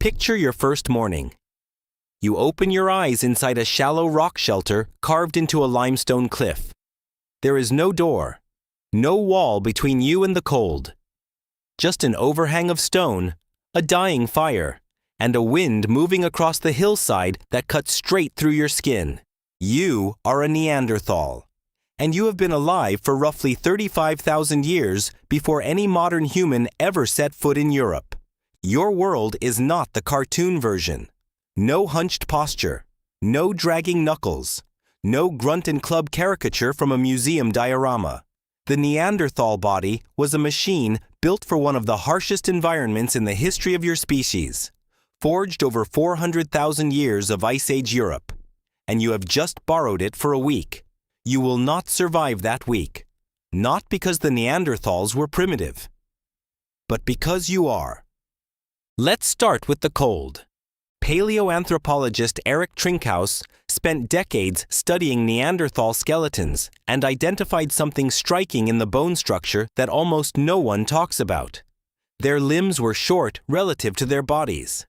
Picture your first morning. You open your eyes inside a shallow rock shelter carved into a limestone cliff. There is no door, no wall between you and the cold. Just an overhang of stone, a dying fire, and a wind moving across the hillside that cuts straight through your skin. You are a Neanderthal, and you have been alive for roughly 35,000 years before any modern human ever set foot in Europe. Your world is not the cartoon version. No hunched posture, no dragging knuckles, no grunt and club caricature from a museum diorama. The Neanderthal body was a machine built for one of the harshest environments in the history of your species, forged over 400,000 years of Ice Age Europe, and you have just borrowed it for a week. You will not survive that week, not because the Neanderthals were primitive, but because you are. Let's start with the cold. Paleoanthropologist Erich Trinkhaus spent decades studying Neanderthal skeletons and identified something striking in the bone structure that almost no one talks about. Their limbs were short relative to their bodies.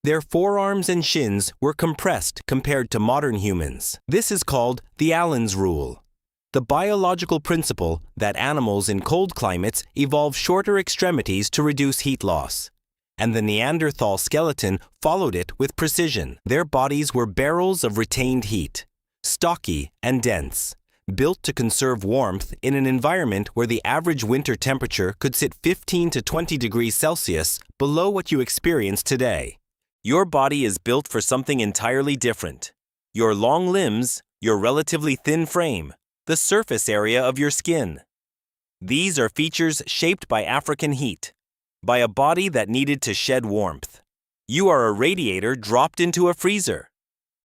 Their forearms and shins were compressed compared to modern humans. This is called the Allen's rule, the biological principle that animals in cold climates evolve shorter extremities to reduce heat loss. And the Neanderthal skeleton followed it with precision. Their bodies were barrels of retained heat, stocky and dense, built to conserve warmth in an environment where the average winter temperature could sit 15 to 20 degrees Celsius below what you experience today. Your body is built for something entirely different. Your long limbs, your relatively thin frame, the surface area of your skin. These are features shaped by African heat, by a body that needed to shed warmth. You are a radiator dropped into a freezer.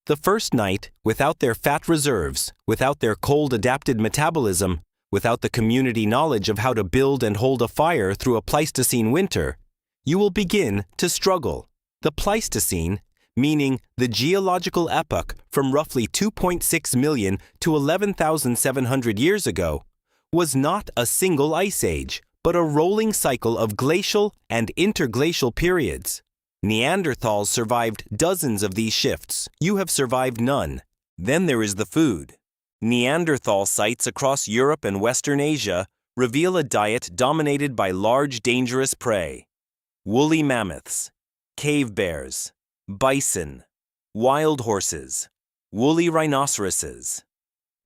The first night, without their fat reserves, without their cold-adapted metabolism, without the community knowledge of how to build and hold a fire through a Pleistocene winter, you will begin to struggle. The Pleistocene, meaning the geological epoch from roughly 2.6 million to 11,700 years ago, was not a single ice age, but a rolling cycle of glacial and interglacial periods. Neanderthals survived dozens of these shifts. You have survived none. Then there is the food. Neanderthal sites across Europe and Western Asia reveal a diet dominated by large, dangerous prey. Woolly mammoths, cave bears, bison, wild horses, woolly rhinoceroses.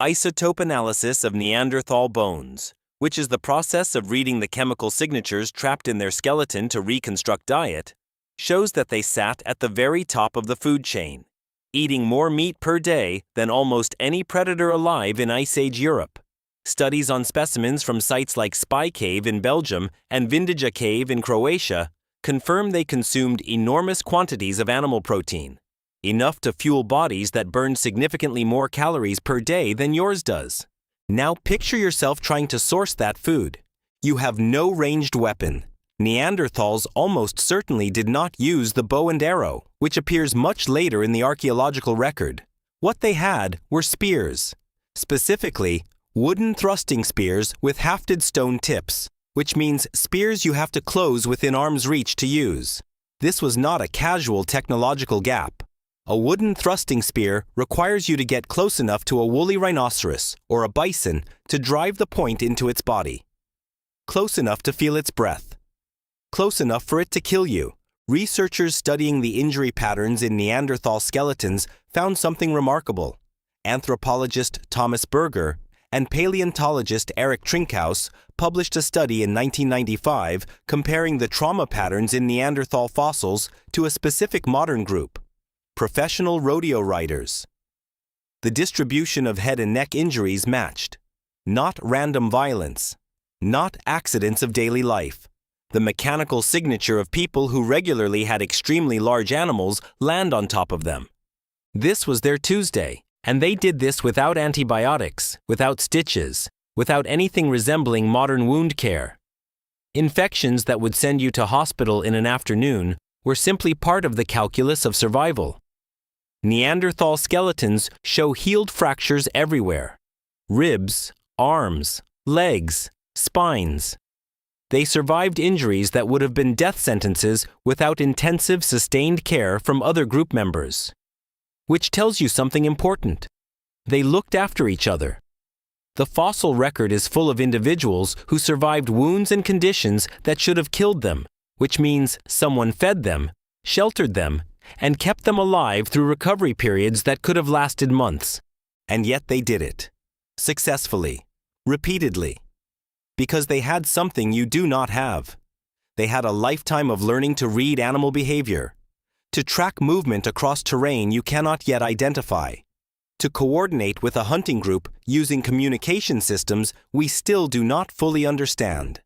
Isotope analysis of Neanderthal bones, which is the process of reading the chemical signatures trapped in their skeleton to reconstruct diet, shows that they sat at the very top of the food chain, eating more meat per day than almost any predator alive in Ice Age Europe. Studies on specimens from sites like Spy Cave in Belgium and Vindija Cave in Croatia confirm they consumed enormous quantities of animal protein, enough to fuel bodies that burn significantly more calories per day than yours does. Now picture yourself trying to source that food. You have no ranged weapon. Neanderthals almost certainly did not use the bow and arrow, which appears much later in the archaeological record. What they had were spears. Specifically, wooden thrusting spears with hafted stone tips, which means spears you have to close within arm's reach to use. This was not a casual technological gap. A wooden thrusting spear requires you to get close enough to a woolly rhinoceros or a bison to drive the point into its body. Close enough to feel its breath. Close enough for it to kill you. Researchers studying the injury patterns in Neanderthal skeletons found something remarkable. Anthropologist Thomas Berger and paleontologist Erich Trinkhaus published a study in 1995 comparing the trauma patterns in Neanderthal fossils to a specific modern group: professional rodeo riders. The distribution of head and neck injuries matched. Not random violence. Not accidents of daily life. The mechanical signature of people who regularly had extremely large animals land on top of them. This was their Tuesday, and they did this without antibiotics, without stitches, without anything resembling modern wound care. Infections that would send you to hospital in an afternoon were simply part of the calculus of survival. Neanderthal skeletons show healed fractures everywhere: ribs, arms, legs, spines. They survived injuries that would have been death sentences without intensive, sustained care from other group members. Which tells you something important. They looked after each other. The fossil record is full of individuals who survived wounds and conditions that should have killed them, which means someone fed them, sheltered them, and kept them alive through recovery periods that could have lasted months. And yet they did it. Successfully. Repeatedly. Because they had something you do not have. They had a lifetime of learning to read animal behavior, to track movement across terrain you cannot yet identify, to coordinate with a hunting group using communication systems we still do not fully understand.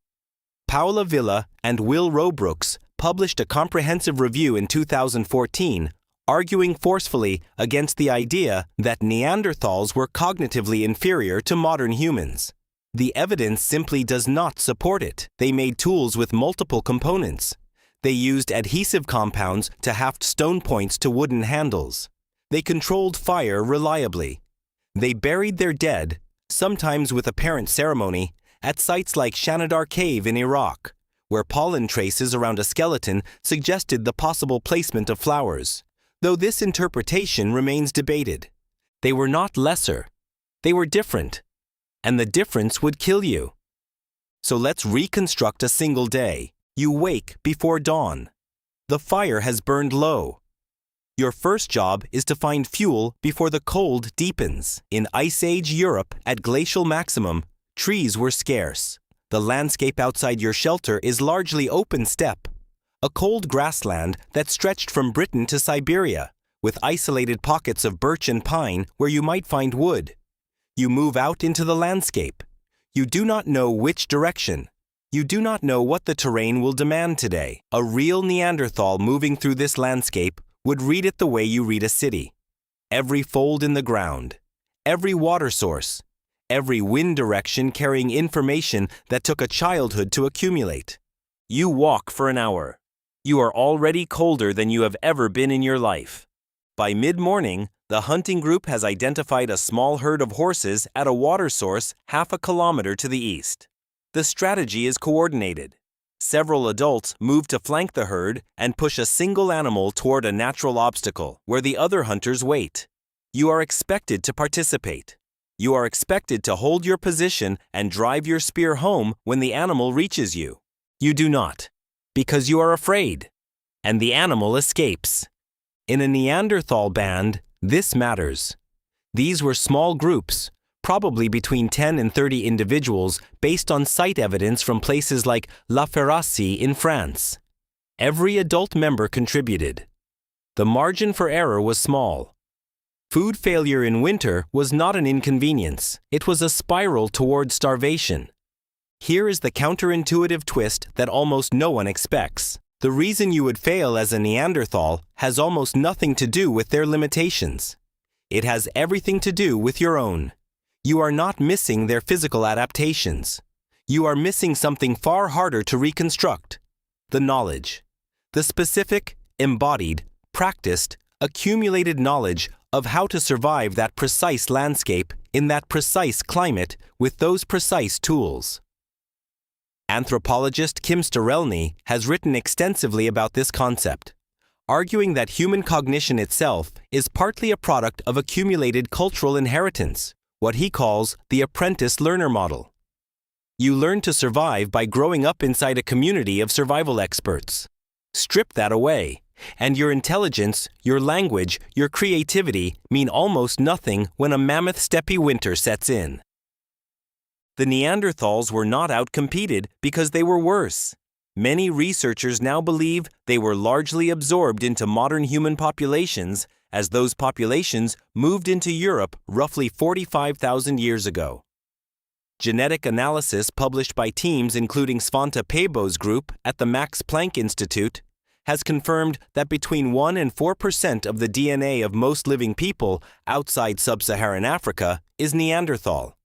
Paula Villa and Will Robrooks published a comprehensive review in 2014, arguing forcefully against the idea that Neanderthals were cognitively inferior to modern humans. The evidence simply does not support it. They made tools with multiple components. They used adhesive compounds to haft stone points to wooden handles. They controlled fire reliably. They buried their dead, sometimes with apparent ceremony, at sites like Shanidar Cave in Iraq, where pollen traces around a skeleton suggested the possible placement of flowers, though this interpretation remains debated. They were not lesser. They were different. And the difference would kill you. So let's reconstruct a single day. You wake before dawn. The fire has burned low. Your first job is to find fuel before the cold deepens. In Ice Age Europe, at glacial maximum, trees were scarce. The landscape outside your shelter is largely open steppe, a cold grassland that stretched from Britain to Siberia, with isolated pockets of birch and pine where you might find wood. You move out into the landscape. You do not know which direction. You do not know what the terrain will demand today. A real Neanderthal moving through this landscape would read it the way you read a city. Every fold in the ground, every water source, every wind direction carrying information that took a childhood to accumulate. You walk for an hour. You are already colder than you have ever been in your life. By mid-morning, the hunting group has identified a small herd of horses at a water source half a kilometer to the east. The strategy is coordinated. Several adults move to flank the herd and push a single animal toward a natural obstacle where the other hunters wait. You are expected to participate. You are expected to hold your position and drive your spear home when the animal reaches you. You do not, because you are afraid, and the animal escapes. In a Neanderthal band, this matters. These were small groups, probably between 10 and 30 individuals based on site evidence from places like La Ferracie in France. Every adult member contributed. The margin for error was small. Food failure in winter was not an inconvenience. It was a spiral toward starvation. Here is the counterintuitive twist that almost no one expects. The reason you would fail as a Neanderthal has almost nothing to do with their limitations. It has everything to do with your own. You are not missing their physical adaptations. You are missing something far harder to reconstruct: the knowledge. The specific, embodied, practiced, accumulated knowledge of how to survive that precise landscape in that precise climate with those precise tools. Anthropologist Kim Sterelny has written extensively about this concept, arguing that human cognition itself is partly a product of accumulated cultural inheritance, what he calls the apprentice-learner model. You learn to survive by growing up inside a community of survival experts. Strip that away, and your intelligence, your language, your creativity mean almost nothing when a mammoth steppe winter sets in. The Neanderthals were not outcompeted because they were worse. Many researchers now believe they were largely absorbed into modern human populations as those populations moved into Europe roughly 45,000 years ago. Genetic analysis published by teams including Svante Pääbo's group at the Max Planck Institute has confirmed that between 1 and 4% of the DNA of most living people outside sub-Saharan Africa is Neanderthal.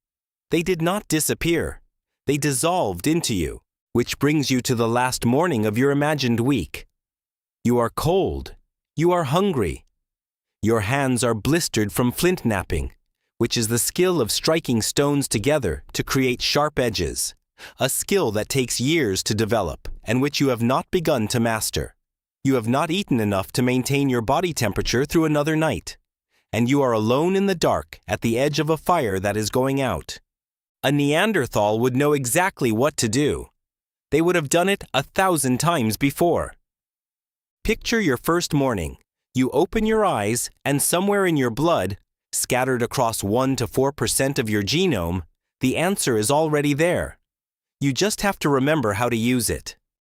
They did not disappear. They dissolved into you, which brings you to the last morning of your imagined week. You are cold. You are hungry. Your hands are blistered from flint knapping, which is the skill of striking stones together to create sharp edges, a skill that takes years to develop and which you have not begun to master. You have not eaten enough to maintain your body temperature through another night, and you are alone in the dark at the edge of a fire that is going out. A Neanderthal would know exactly what to do. They would have done it 1,000 times before. Picture your first morning. You open your eyes, and somewhere in your blood, scattered across 1 to 4% of your genome, the answer is already there. You just have to remember how to use it.